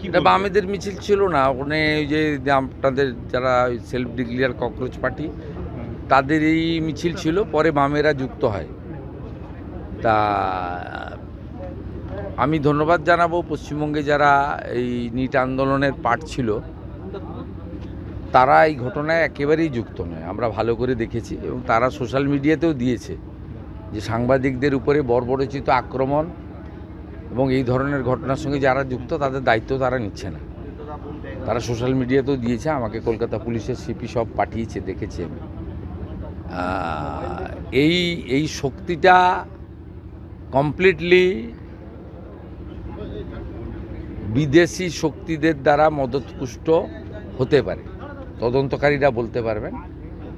এটা বামেদের মিছিল ছিল না, ওখানে ওই যে আপনাদের যারা সেলফ ডিক্লিয়ার ককরোচ পার্টি তাদের এই মিছিল ছিল, পরে বামেরা যুক্ত হয়। তা আমি ধন্যবাদ জানাবো পশ্চিমবঙ্গে যারা এই নিট আন্দোলনের পার্ট ছিল, তারা এই ঘটনায় একেবারেই যুক্ত নয়, আমরা ভালো করে দেখেছি এবং তারা সোশ্যাল মিডিয়াতেও দিয়েছে যে সাংবাদিকদের উপরে বর্বরোচিত আক্রমণ এবং এই ধরনের ঘটনার সঙ্গে যারা যুক্ত তাদের দায়িত্ব তারা নিচ্ছে না। তারা সোশ্যাল মিডিয়াতেও দিয়েছে, আমাকে কলকাতা পুলিশের সিপি সব পাঠিয়েছে, দেখেছি আমি। এই শক্তিটা কমপ্লিটলি বিদেশি শক্তিদের দ্বারা মদতপুষ্ট হতে পারে, তদন্তকারীরা বলতে পারবেন।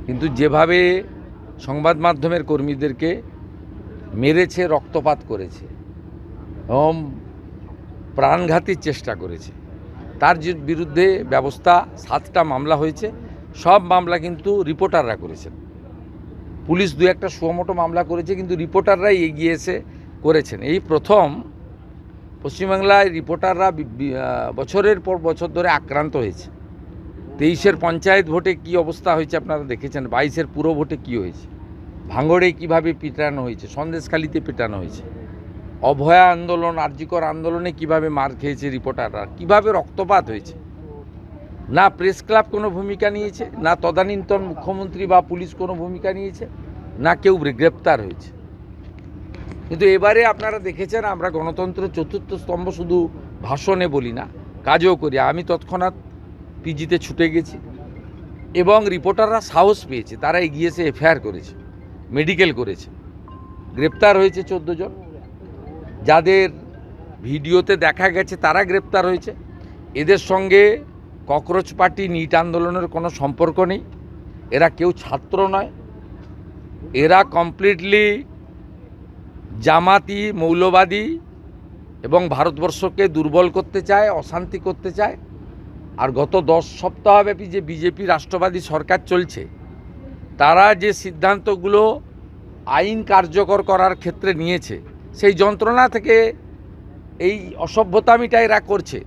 কিন্তু যেভাবে সংবাদ মাধ্যমের কর্মীদেরকে মেরেছে, রক্তপাত করেছে এবং প্রাণঘাতীর চেষ্টা করেছে, তার বিরুদ্ধে ব্যবস্থা 7টা মামলা হয়েছে। সব মামলা কিন্তু রিপোর্টাররা করেছেন। পুলিশ 2-1টা সুমোটো মামলা করেছে, কিন্তু রিপোর্টাররাই এগিয়ে এসে করেছেন। এই প্রথম পশ্চিমবাংলায় রিপোর্টাররা বছরের পর বছর ধরে আক্রান্ত হয়েছে। 23-এর পঞ্চায়েত ভোটে কি অবস্থা হয়েছে আপনারা দেখেছেন, 22-এর পুরো ভোটে কি হয়েছে, ভাঙড়ে কিভাবে পিটানো হয়েছে, সন্দেশখালিতে পিটানো হয়েছে, অভয়া আন্দোলন, আরজিকর আন্দোলনে কিভাবে মার খেয়েছে রিপোর্টাররা, কিভাবে রক্তপাত হয়েছে। না প্রেস ক্লাব কোনো ভূমিকা নিয়েছে, না তদানীন্তন মুখ্যমন্ত্রী বা পুলিশ কোনো ভূমিকা নিয়েছে, না কেউ গ্রেপ্তার হয়েছে। কিন্তু এবারে আপনারা দেখেছেন, আমরা গণতন্ত্রের চতুর্থ স্তম্ভ শুধু ভাষণে বলি না, কাজও করি। আমি তৎক্ষণাৎ পিজিতে ছুটে গেছি এবং রিপোর্টাররা সাহস পেয়েছে, তারা এগিয়ে এসে এফআইআর করেছে, মেডিকেল করেছে, গ্রেপ্তার হয়েছে 14 জন। যাদের ভিডিওতে দেখা গেছে তারা গ্রেপ্তার হয়েছে। এদের সঙ্গে ককরোচ পার্টি, নিট আন্দোলনের কোনো সম্পর্ক নেই। এরা কেউ ছাত্র নয়, এরা কমপ্লিটলি জামাতি, মৌলবাদী এবং ভারতবর্ষকে দুর্বল করতে চায়, অশান্তি করতে চায়। আর গত 10 সপ্তাহব্যাপী যে বিজেপি রাষ্ট্রবাদী সরকার চলছে, তারা যে সিদ্ধান্তগুলো আইন কার্যকর করার ক্ষেত্রে নিয়েছে, সেই যন্ত্রণা থেকে এই অসভ্যতামিটা এরা করছে।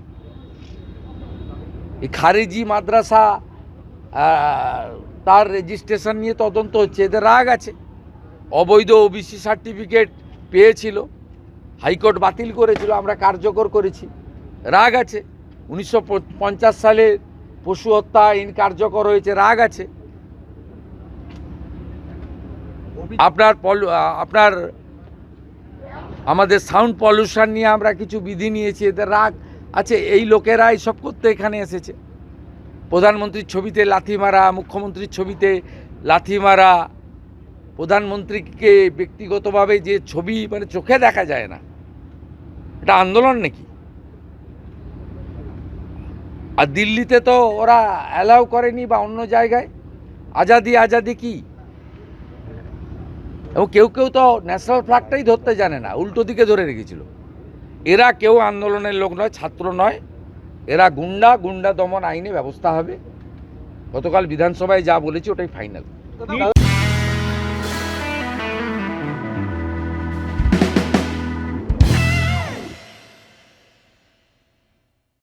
এই খারিজি মাদ্রাসা তার রেজিস্ট্রেশন নিয়ে তদন্ত হচ্ছে, এদের রাগ আছে। অবৈধ ওবিসি সার্টিফিকেট পেয়েছিল, হাইকোর্ট বাতিল করেছিল, আমরা কার্যকর করেছি, রাগ আছে। 1950 সালে পশু হত্যা আইন কার্যকর হয়েছে, রাগ আছে। আপনার আমাদের সাউন্ড পলিউশন নিয়ে আমরা কিছু বিধি নিয়েছি, এদের রাগ আছে। এই লোকেরা এইসব করতে এখানে এসেছে। প্রধানমন্ত্রীর ছবিতে লাথি মারা, মুখ্যমন্ত্রীর ছবিতে লাথি মারা, প্রধানমন্ত্রীকে ব্যক্তিগতভাবে যে ছবি মানে চোখে দেখা যায় না, এটা আন্দোলন নাকি? আর দিল্লিতে তো ওরা অ্যালাউ করেনি, বা অন্য জায়গায় আজাদি আজাদি কি, এবং কেউ কেউ তো ন্যাশনাল ফ্ল্যাগটাই ধরতে জানে না, উল্টো দিকে ধরে রেখেছিল। এরা কেউ আন্দোলনের লোক নয়, ছাত্র নয়, এরা গুন্ডা দমন আইনে ব্যবস্থা হবে। গতকাল বিধানসভায় যা বলেছি ওটাই ফাইনাল।